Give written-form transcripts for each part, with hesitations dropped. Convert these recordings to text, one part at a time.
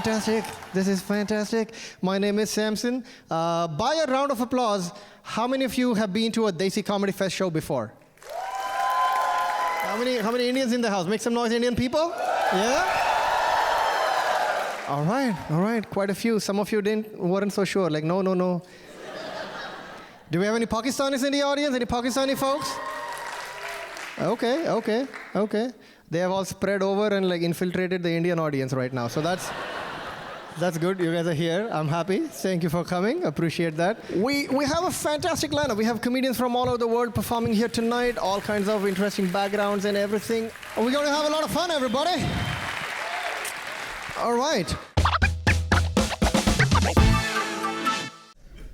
fantastic. This is fantastic. My name is Samson. By a round of applause, how many of you have been to a Desi Comedy Fest show before? How many Indians in the house? Make some noise, Indian people. Yeah? All right. Quite a few. Some of you weren't so sure. Like, no. Do we have any Pakistanis in the audience? Any Pakistani folks? Okay. They have all spread over and like infiltrated the Indian audience right now. So that's good. You guys are here. I'm happy. Thank you for coming. Appreciate that. We have a fantastic lineup. We have comedians from all over the world performing here tonight. All kinds of interesting backgrounds and everything. We're going to have a lot of fun, everybody. All right.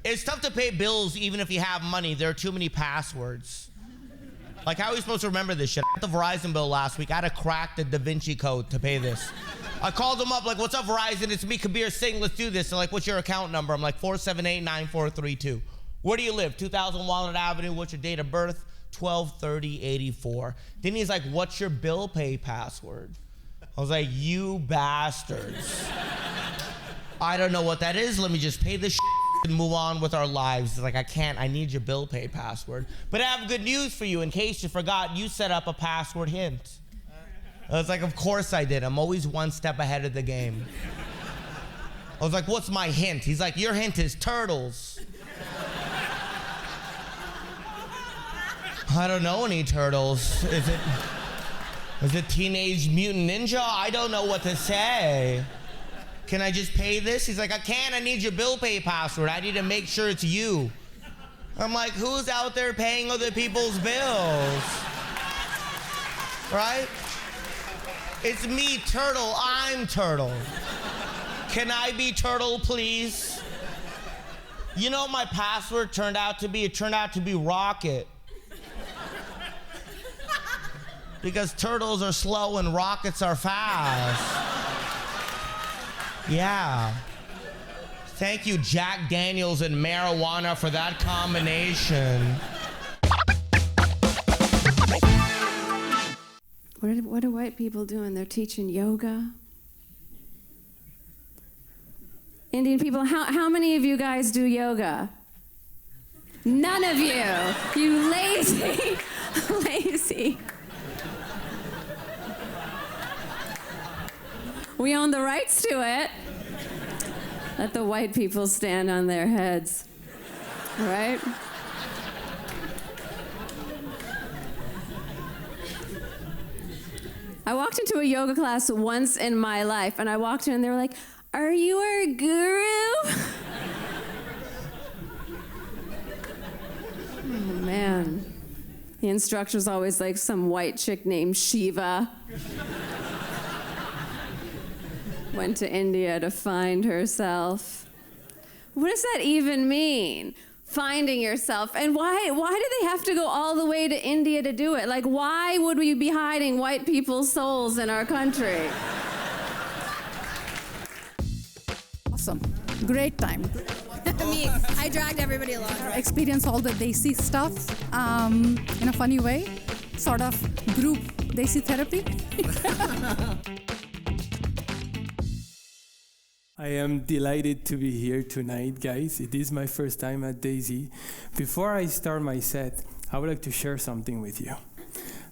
It's tough to pay bills even if you have money. There are too many passwords. Like, how are we supposed to remember this shit? I got the Verizon bill last week. I had to crack the Da Vinci Code to pay this. I called them up, like, what's up, Verizon? It's me, Kabir Singh. Let's do this. They're like, what's your account number? I'm like, 478-9432. Where do you live? 2000 Walnut Avenue. What's your date of birth? 12/30/84. Then he's like, what's your bill pay password? I was like, you bastards. I don't know what that is. Let me just pay this shit and move on with our lives. It's like, I need your bill pay password. But I have good news for you. In case you forgot, you set up a password hint. I was like, of course I did. I'm always one step ahead of the game. I was like, what's my hint? He's like, your hint is turtles. I don't know any turtles. Is it Teenage Mutant Ninja? I don't know what to say. Can I just pay this? He's like, I can't. I need your bill pay password. I need to make sure it's you. I'm like, who's out there paying other people's bills? Right? It's me, Turtle. I'm Turtle. Can I be Turtle, please? You know what my password turned out to be? It turned out to be Rocket. Because turtles are slow and rockets are fast. Yeah. Thank you, Jack Daniels and marijuana, for that combination. What are white people doing? They're teaching yoga. Indian people, how many of you guys do yoga? None of you. You lazy, lazy. We own the rights to it. Let the white people stand on their heads, right? I walked into a yoga class once in my life, and I walked in and they were like, are you our guru? Oh, man. The instructor's always like some white chick named Shiva. Went to India to find herself. What does that even mean? Finding yourself. And why do they have to go all the way to India to do it? Like, why would we be hiding white people's souls in our country? Awesome. Great time. Me, I dragged everybody along. Experience all the Desi stuff in a funny way. Sort of group Desi therapy. I am delighted to be here tonight, guys. It is my first time at Desi. Before I start my set, I would like to share something with you.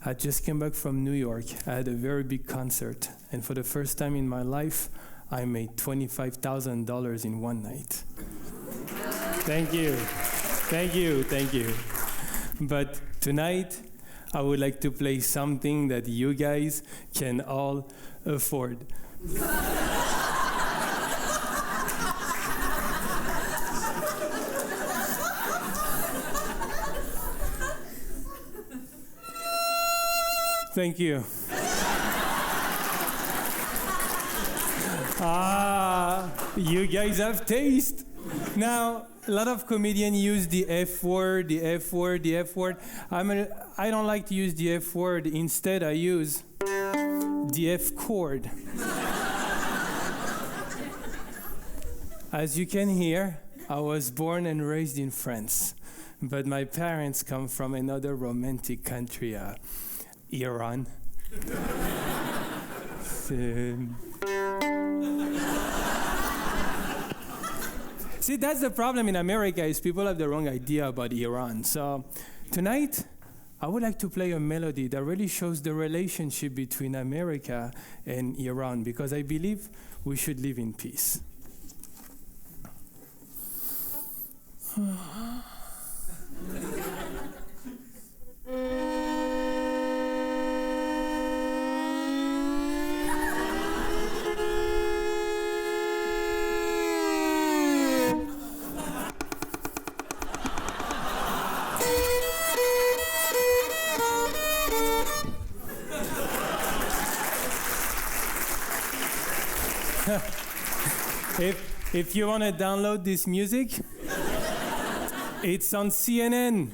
I just came back from New York. I had a very big concert, and for the first time in my life, I made $25,000 in one night. Thank you. But tonight, I would like to play something that you guys can all afford. Thank you. You guys have taste. Now, a lot of comedians use the F word. I don't like to use the F word. Instead, I use the F chord. As you can hear, I was born and raised in France, but my parents come from another romantic country, Iran. See, that's the problem in America is people have the wrong idea about Iran. So tonight, I would like to play a melody that really shows the relationship between America and Iran, because I believe we should live in peace. If you want to download this music, it's on CNN,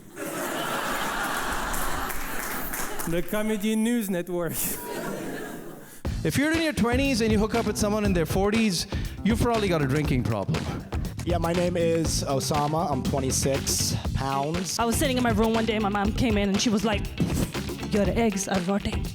the comedy news network. If you're in your 20s and you hook up with someone in their 40s, you've probably got a drinking problem. Yeah, my name is Osama. I'm 26 pounds. I was sitting in my room one day, my mom came in and she was like, "Your eggs are rotting."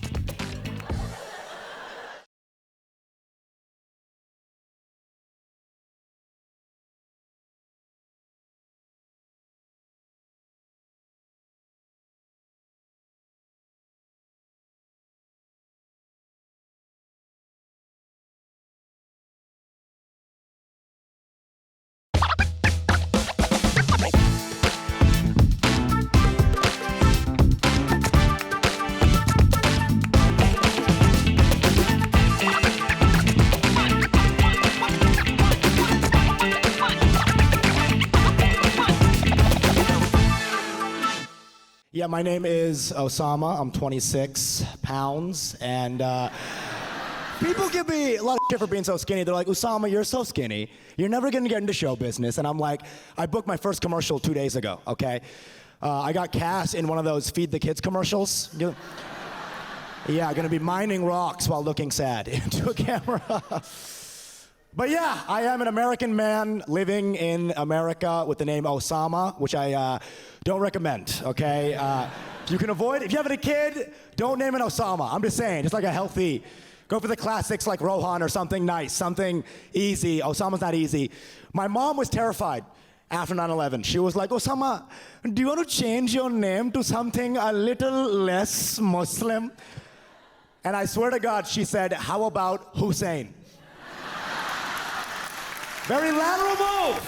Yeah, my name is Osama. I'm 26 pounds, and people give me a lot of shit for being so skinny. They're like, Osama, you're so skinny. You're never gonna get into show business. And I'm like, I booked my first commercial 2 days ago, okay? I got cast in one of those Feed the Kids commercials. Yeah, gonna be mining rocks while looking sad into a camera. But yeah, I am an American man living in America with the name Osama, which I don't recommend, okay? You can avoid, if you have a kid, don't name it Osama. I'm just saying, just like a healthy, go for the classics like Rohan or something nice, something easy. Osama's not easy. My mom was terrified after 9/11. She was like, Osama, do you want to change your name to something a little less Muslim? And I swear to God, she said, how about Hussein? Very lateral move.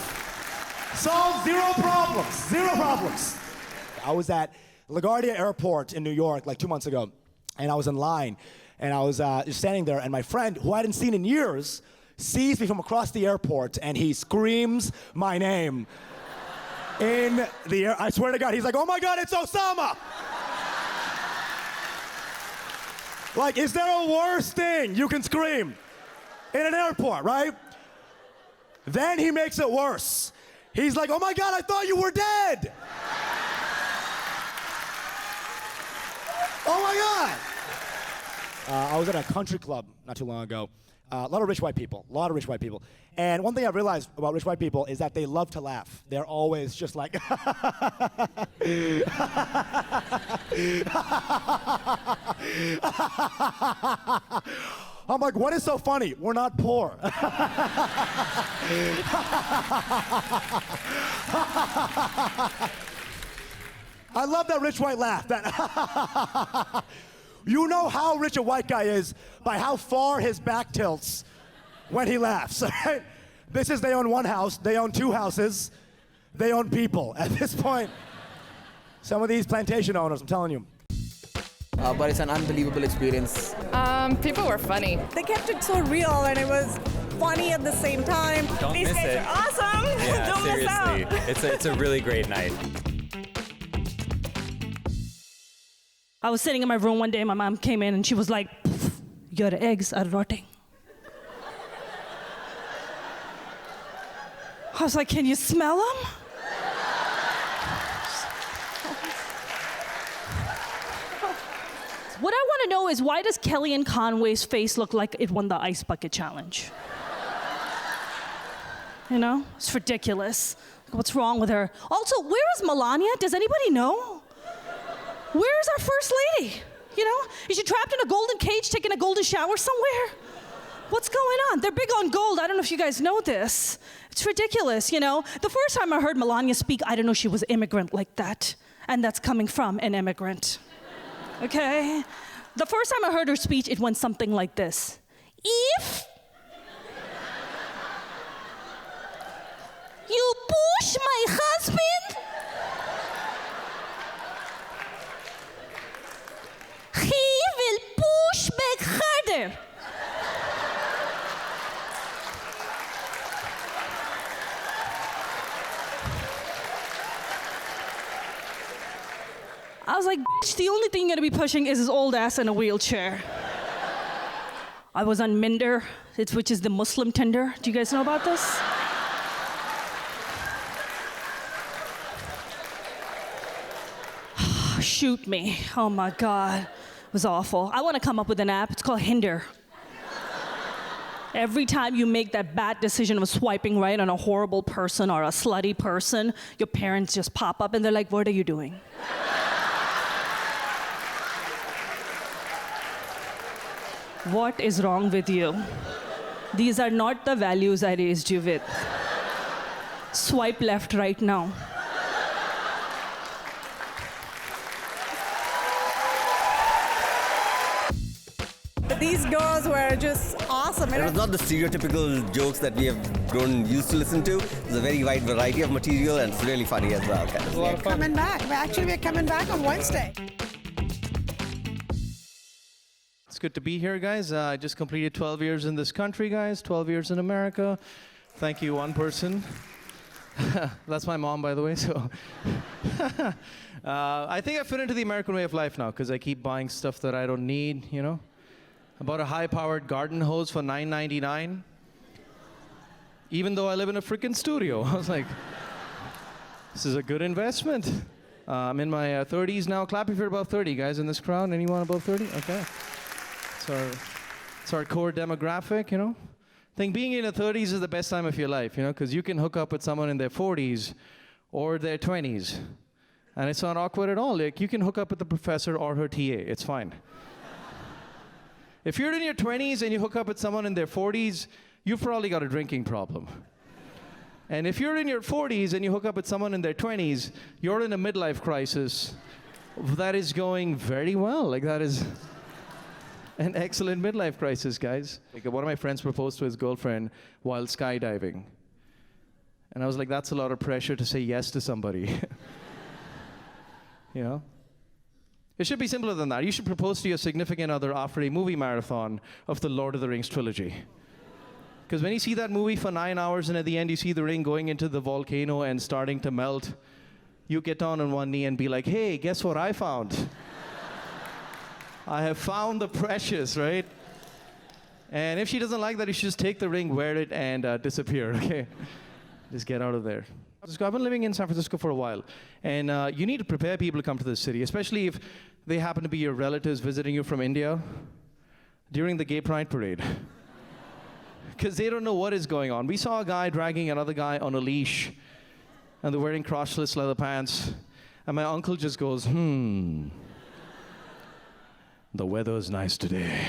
Solved zero problems. Zero problems. I was at LaGuardia Airport in New York like 2 months ago, and I was in line, and I was just standing there, and my friend, who I hadn't seen in years, sees me from across the airport, and he screams my name in the air. I swear to God, he's like, oh my God, it's Osama. Like, is there a worse thing you can scream in an airport, right? Then he makes it worse. He's like, oh my God, I thought you were dead. Oh my God. I was at a country club not too long ago. A lot of rich white people, And one thing I've realized about rich white people is that they love to laugh. They're always just like, I'm like, what is so funny? We're not poor. I love that rich white laugh. That you know how rich a white guy is by how far his back tilts when he laughs. Right? This is, they own one house, they own two houses, they own people. At this point, some of these plantation owners, I'm telling you. But it's an unbelievable experience. People were funny. They kept it so real, and it was funny at the same time. Don't These miss guys it. are awesome. Yeah, Don't seriously. miss out. It's a really great night. I was sitting in my room one day, my mom came in and she was like, "Your eggs are rotting." I was like, "Can you smell them?" What I want to know is, why does Kellyanne Conway's face look like it won the Ice Bucket Challenge? You know, it's ridiculous. What's wrong with her? Also, where is Melania? Does anybody know? Where is our first lady? You know, is she trapped in a golden cage taking a golden shower somewhere? What's going on? They're big on gold. I don't know if you guys know this. It's ridiculous, you know? The first time I heard Melania speak, I didn't know she was immigrant like that. And that's coming from an immigrant. Okay? The first time I heard her speech, it went something like this. If you push my husband, he will push back harder. I was like, bitch, the only thing you're gonna be pushing is his old ass in a wheelchair. I was on Minder, which is the Muslim Tinder. Do you guys know about this? Shoot me. Oh my God. It was awful. I want to come up with an app. It's called Hinder. Every time you make that bad decision of swiping right on a horrible person or a slutty person, your parents just pop up and they're like, what are you doing? What is wrong with you? These are not the values I raised you with. Swipe left right now. But these girls were just awesome. It was not the stereotypical jokes that we have grown used to listen to. There's a very wide variety of material, and it's really funny as well. Kind of. We're coming back. We're coming back on Wednesday. It's good to be here, guys. I just completed 12 years in this country, guys. 12 years in America. Thank you, one person. That's my mom, by the way. So, I think I fit into the American way of life now because I keep buying stuff that I don't need. You know, I bought a high-powered garden hose for $9.99. Even though I live in a freaking studio, I was like, this is a good investment. I'm in my 30s now. Clap if you're above 30, guys, in this crowd. Anyone above 30? Okay. It's our core demographic, you know. I think being in the 30s is the best time of your life, you know, because you can hook up with someone in their 40s or their 20s, and it's not awkward at all. Like, you can hook up with the professor or her TA. It's fine. If you're in your 20s and you hook up with someone in their 40s, you've probably got a drinking problem. And if you're in your 40s and you hook up with someone in their 20s, you're in a midlife crisis that is going very well. Like, that is an excellent midlife crisis, guys. Like, one of my friends proposed to his girlfriend while skydiving. And I was like, that's a lot of pressure to say yes to somebody. You know? It should be simpler than that. You should propose to your significant other after a movie marathon of the Lord of the Rings trilogy. Because when you see that movie for 9 hours and at the end you see the ring going into the volcano and starting to melt, you get down on one knee and be like, hey, guess what I found? I have found the precious, right? And if she doesn't like that, you should just take the ring, wear it, and disappear, okay? Just get out of there. I've been living in San Francisco for a while, and you need to prepare people to come to this city, especially if they happen to be your relatives visiting you from India during the Gay Pride Parade. Because they don't know what is going on. We saw a guy dragging another guy on a leash, and they're wearing crotchless leather pants, and my uncle just goes, the weather's nice today.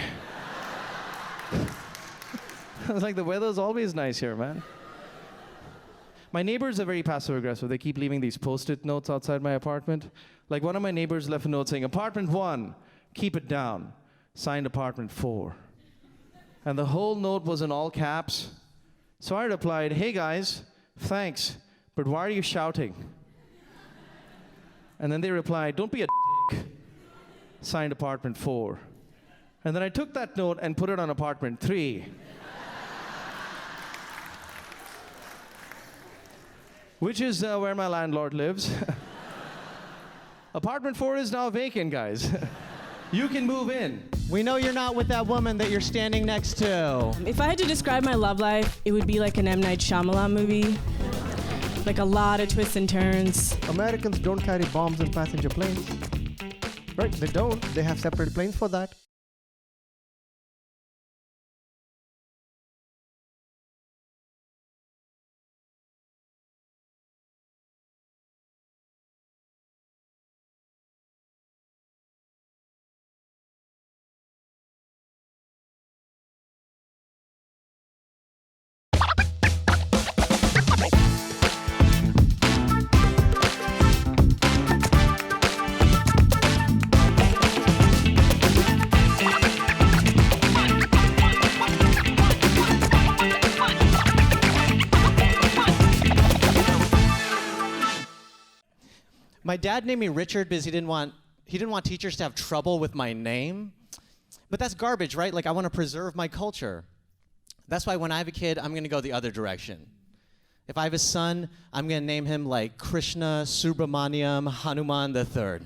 I was like, the weather's always nice here, man. My neighbors are very passive-aggressive. They keep leaving these Post-it notes outside my apartment. Like, one of my neighbors left a note saying, apartment 1, keep it down. Signed apartment 4. And the whole note was in all caps. So I replied, hey guys, thanks, but why are you shouting? And then they replied, don't be a dick. Signed apartment 4. And then I took that note and put it on apartment 3. Which is where my landlord lives. Apartment 4 is now vacant, guys. You can move in. We know you're not with that woman that you're standing next to. If I had to describe my love life, it would be like an M. Night Shyamalan movie. Like a lot of twists and turns. Americans don't carry bombs in passenger planes. Right, they don't. They have separate planes for that. dad named me Richard because he didn't want teachers to have trouble with my name. But that's garbage, right? Like, I want to preserve my culture. That's why when I have a kid, I'm going to go the other direction. If I have a son, I'm going to name him like Krishna Subramaniam Hanuman III.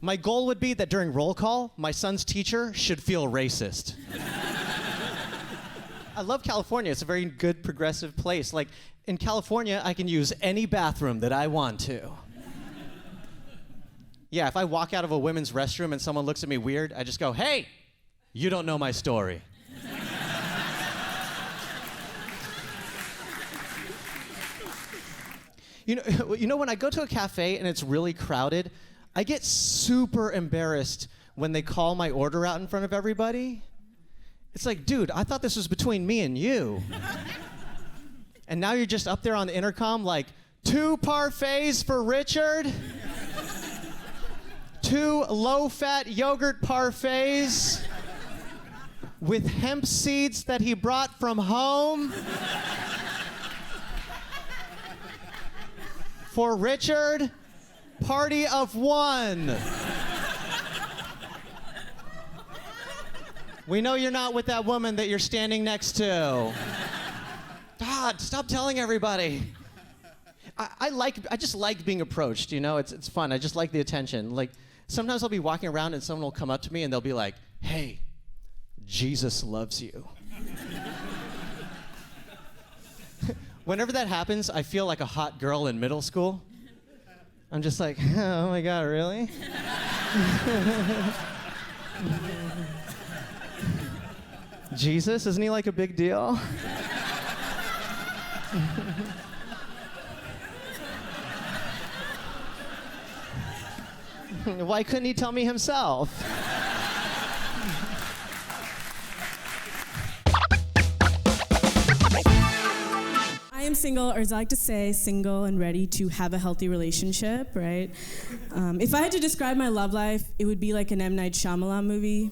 My goal would be that during roll call, my son's teacher should feel racist. I love California. It's a very good progressive place. Like, in California, I can use any bathroom that I want to. Yeah, if I walk out of a women's restroom and someone looks at me weird, I just go, hey, you don't know my story. You know, when I go to a cafe and it's really crowded, I get super embarrassed when they call my order out in front of everybody. It's like, dude, I thought this was between me and you. And now you're just up there on the intercom like, 2 parfaits for Richard? 2 low-fat yogurt parfaits with hemp seeds that he brought from home for Richard, party of 1. We know you're not with that woman that you're standing next to. God, stop telling everybody. I just like being approached, you know? It's fun. I just like the attention. Like, sometimes I'll be walking around and someone will come up to me and they'll be like, hey, Jesus loves you. Whenever that happens, I feel like a hot girl in middle school. I'm just like, oh my God, really? Jesus, isn't he like a big deal? Why couldn't he tell me himself? I am single, or as I like to say, single and ready to have a healthy relationship, right? If I had to describe my love life, it would be like an M. Night Shyamalan movie.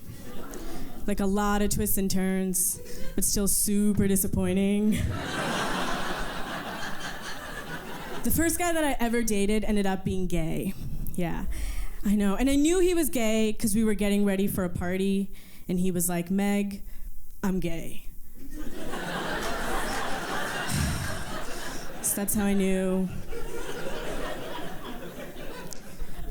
Like a lot of twists and turns, but still super disappointing. The first guy that I ever dated ended up being gay. Yeah, I know. And I knew he was gay because we were getting ready for a party, and he was like, Meg, I'm gay. So that's how I knew.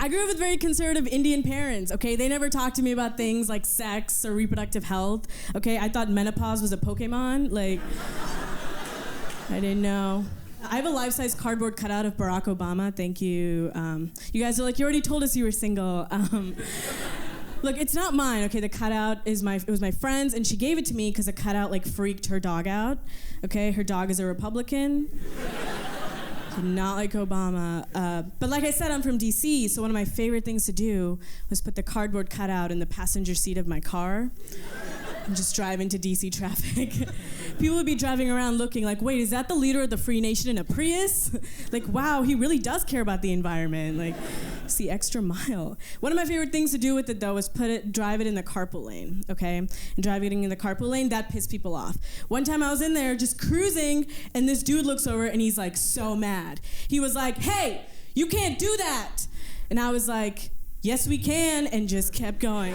I grew up with very conservative Indian parents, okay? They never talked to me about things like sex or reproductive health, okay? I thought menopause was a Pokemon, like, I didn't know. I have a life-size cardboard cutout of Barack Obama, thank you. You guys are like, you already told us you were single. Look, it's not mine, okay? The cutout it was my friend's, and she gave it to me because the cutout like freaked her dog out, okay? Her dog is a Republican. Did not like Obama. But like I said, I'm from DC, so one of my favorite things to do was put the cardboard cutout in the passenger seat of my car and just drive into DC traffic. People would be driving around looking like, wait, is that the leader of the Free Nation in a Prius? Like, wow, he really does care about the environment. Like, it's the extra mile. One of my favorite things to do with it, though, is drive it in the carpool lane, okay? And driving in the carpool lane, that pissed people off. One time I was in there just cruising, and this dude looks over, and he's like so mad. He was like, hey, you can't do that. And I was like, yes, we can, and just kept going.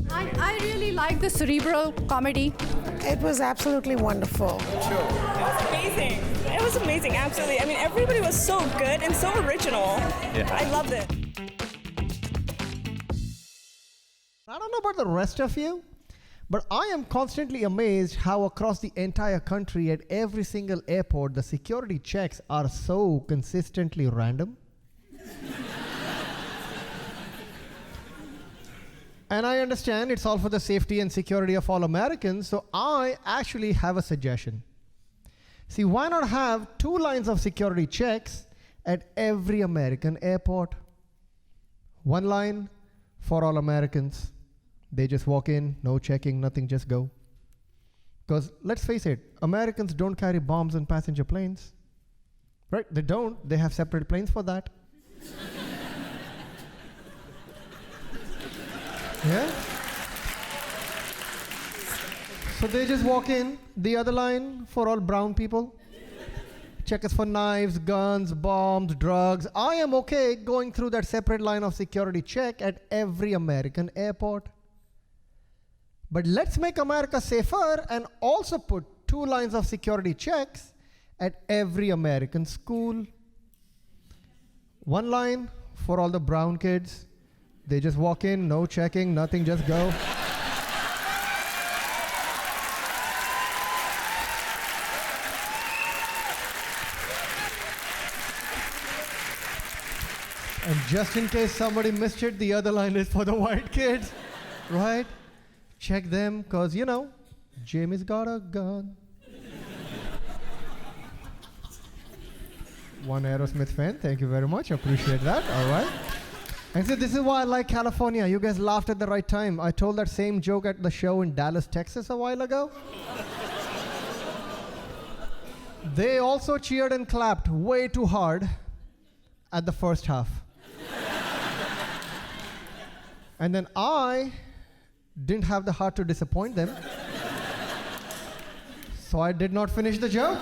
I really like the cerebral comedy. It was absolutely wonderful. It was amazing. It was amazing, absolutely. I mean, everybody was so good and so original. Yeah. I loved it. I don't know about the rest of you, but I am constantly amazed how across the entire country at every single airport, the security checks are so consistently random. And I understand it's all for the safety and security of all Americans, so I actually have a suggestion. See, why not have 2 lines of security checks at every American airport? 1 line for all Americans. They just walk in, no checking, nothing, just go. Because let's face it, Americans don't carry bombs on passenger planes. Right? They don't. They have separate planes for that. Yeah? So they just walk in. The other line for all brown people. check us for knives, guns, bombs, drugs. I am okay going through that separate line of security check at every American airport. But let's make America safer and also put 2 lines of security checks at every American school. 1 line for all the brown kids. They just walk in, no checking, nothing, just go. And just in case somebody missed it, the other line is for the white kids, right? Check them, because, you know, Jamie's got a gun. One Aerosmith fan, thank you very much, appreciate that, all right. And so this is why I like California. You guys laughed at the right time. I told that same joke at the show in Dallas, Texas a while ago. They also cheered and clapped way too hard at the first half. And then I didn't have the heart to disappoint them. So I did not finish the joke.